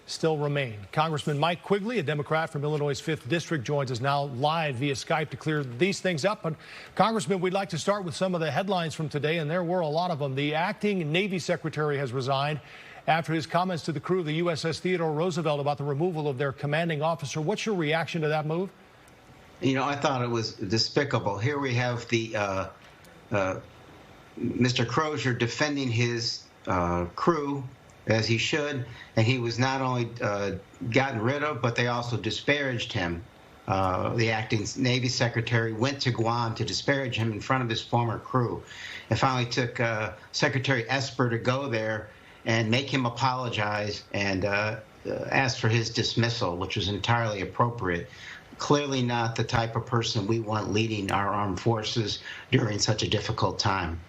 still remain. Congressman Mike Quigley, a Democrat from Illinois' 5th District, joins us now live via Skype to clear these things up. But, Congressman, we'd like to start with some of the headlines from today, and there were a lot of them. The acting Navy Secretary has resigned after his comments to the crew of the USS Theodore Roosevelt about the removal of their commanding officer. What's your reaction to that move? You know, I thought it was despicable. Here we have the Mr. Crozier defending his crew, as he should, and he was not only gotten rid of, but they also disparaged him. The acting Navy Secretary went to Guam to disparage him in front of his former crew. It finally took Secretary Esper to go there and make him apologize and ask for his dismissal, which was entirely appropriate. Clearly not the type of person we want leading our armed forces during such a difficult time.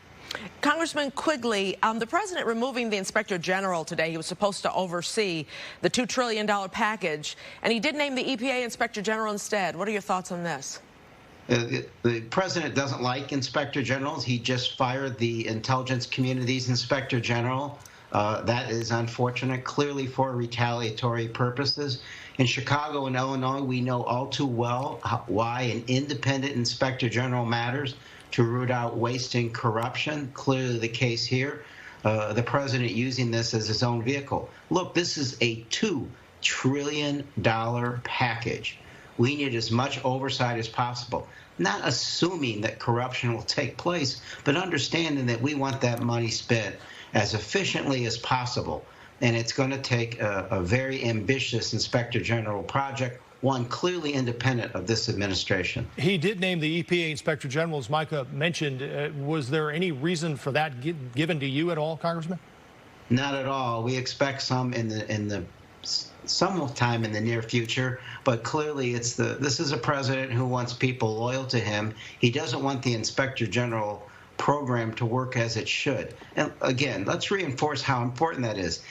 Congressman Quigley, the president removing the inspector general today. He was supposed to oversee the $2 trillion package, and he did name the EPA inspector general instead. What are your thoughts on this? The president doesn't like inspector generals. He just fired the intelligence community's inspector general. That is unfortunate, clearly for retaliatory purposes. In Chicago and Illinois, we know all too well why an independent inspector general matters to root out waste and corruption. Clearly the case here. The president using this as his own vehicle. Look, this is a $2 trillion package. We need as much oversight as possible, not assuming that corruption will take place, but understanding that we want that money spent as efficiently as possible. And it's going to take a very ambitious inspector general project, one clearly independent of this administration. He did name the EPA Inspector General, as Micah mentioned. Was there any reason for that given to you at all, Congressman? Not at all. We expect some sometime in the near future, but clearly this is a president who wants people loyal to him. He doesn't want the Inspector General program to work as it should. And again, let's reinforce how important that is.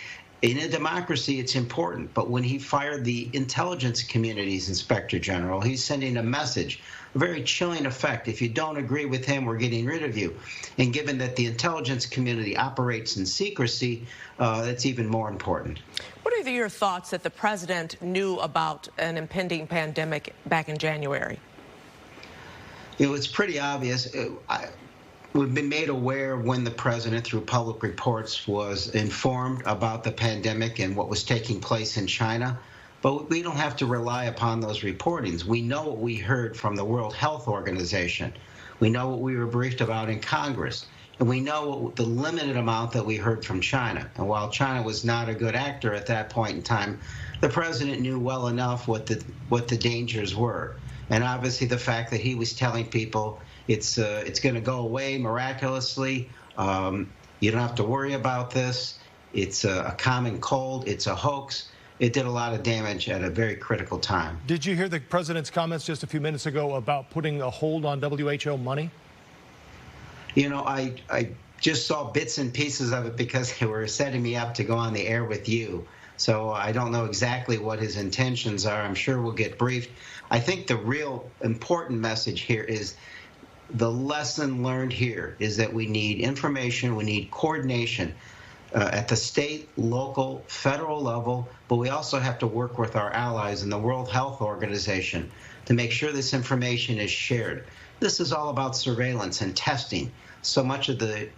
In a democracy, it's important, but when he fired the intelligence community's inspector general, he's sending a message, a very chilling effect. If you don't agree with him, we're getting rid of you. And given that the intelligence community operates in secrecy, that's even more important. What are your thoughts that the president knew about an impending pandemic back in January? You know, it's pretty obvious. We've been made aware when the president, through public reports, was informed about the pandemic and what was taking place in China. But we don't have to rely upon those reportings. We know what we heard from the World Health Organization. We know what we were briefed about in Congress. And we know the limited amount that we heard from China. And while China was not a good actor at that point in time, the president knew well enough what the dangers were. And obviously the fact that he was telling people it's going to go away miraculously. You don't have to worry about this. It's a common cold. It's a hoax. It did a lot of damage at a very critical time. Did you hear the president's comments just a few minutes ago about putting a hold on WHO money? You know, I just saw bits and pieces of it because they were setting me up to go on the air with you. So I don't know exactly what his intentions are. I'm sure we'll get briefed. I think the real important message here is the lesson learned here is that we need information, we need coordination at the state, local, federal level, but we also have to work with our allies in the World Health Organization to make sure this information is shared. This is all about surveillance and testing. So much of the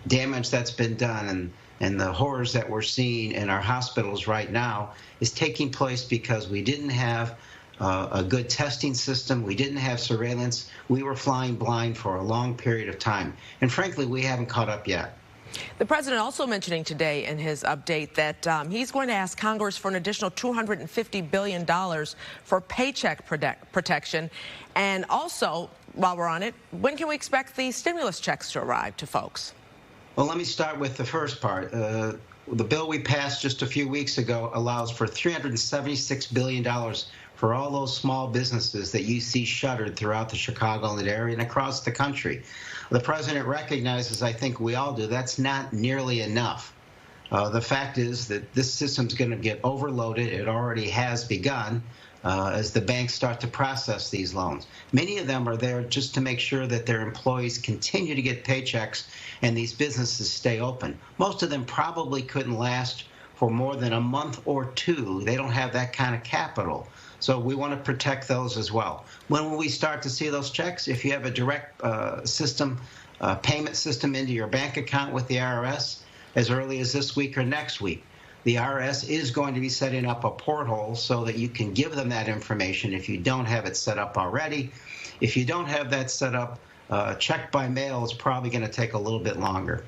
damage that's been done and the horrors that we're seeing in our hospitals right now is taking place because we didn't have a good testing system. We didn't have surveillance. We were flying blind for a long period of time. And frankly, we haven't caught up yet. The president also mentioning today in his update that he's going to ask Congress for an additional $250 billion for paycheck protection. And also, while we're on it, when can we expect the stimulus checks to arrive to folks? Well, let me start with the first part. The bill we passed just a few weeks ago allows for $376 billion for all those small businesses that you see shuttered throughout the Chicagoland area and across the country. The president recognizes, I think we all do, that's not nearly enough. The fact is that this system's going to get overloaded. It already has begun as the banks start to process these loans. Many of them are there just to make sure that their employees continue to get paychecks and these businesses stay open. Most of them probably couldn't last for more than a month or two. They don't have that kind of capital. So we want to protect those as well. When will we start to see those checks? If you have a direct payment system into your bank account with the IRS, as early as this week or next week. The IRS is going to be setting up a portal so that you can give them that information if you don't have it set up already. If you don't have that set up, check by mail is probably going to take a little bit longer.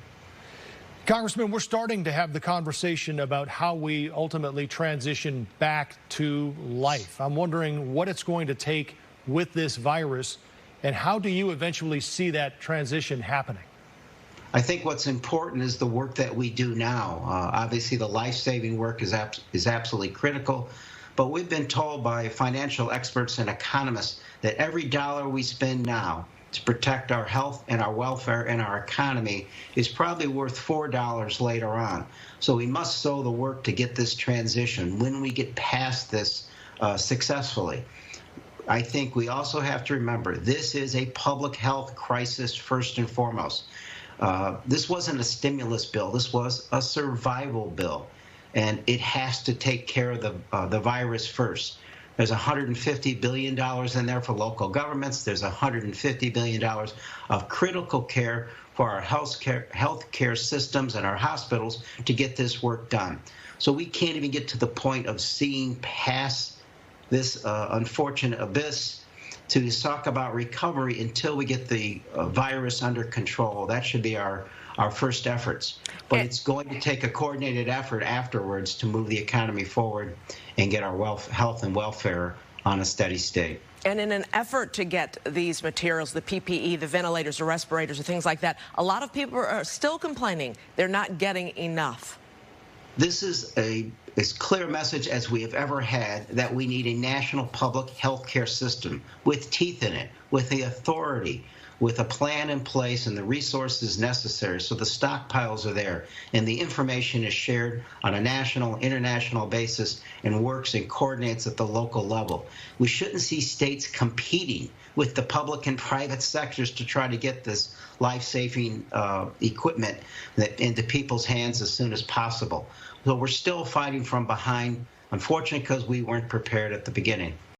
Congressman, we're starting to have the conversation about how we ultimately transition back to life. I'm wondering what it's going to take with this virus, and how do you eventually see that transition happening? I think what's important is the work that we do now. Obviously, the life-saving work is absolutely critical, but we've been told by financial experts and economists that every dollar we spend now to protect our health and our welfare and our economy is probably worth $4 later on. So we must sow the work to get this transition when we get past this successfully. I think we also have to remember this is a public health crisis first and foremost. This wasn't a stimulus bill. This was a survival bill, and it has to take care of the virus first. There's $150 billion in there for local governments. There's $150 billion of critical care for our health care systems and our hospitals to get this work done. So we can't even get to the point of seeing past this unfortunate abyss to talk about recovery until we get the virus under control. That should be our first efforts. But it's going to take a coordinated effort afterwards to move the economy forward and get our health and welfare on a steady state. And in an effort to get these materials, the PPE, the ventilators, the respirators, and things like that, a lot of people are still complaining they're not getting enough. This is as clear a message as we have ever had that we need a national public health care system with teeth in it, with the authority, with a plan in place and the resources necessary so the stockpiles are there and the information is shared on a national, international basis and works and coordinates at the local level. We shouldn't see states competing with the public and private sectors to try to get this life-saving equipment into people's hands as soon as possible. So we're still fighting from behind, unfortunately, because we weren't prepared at the beginning.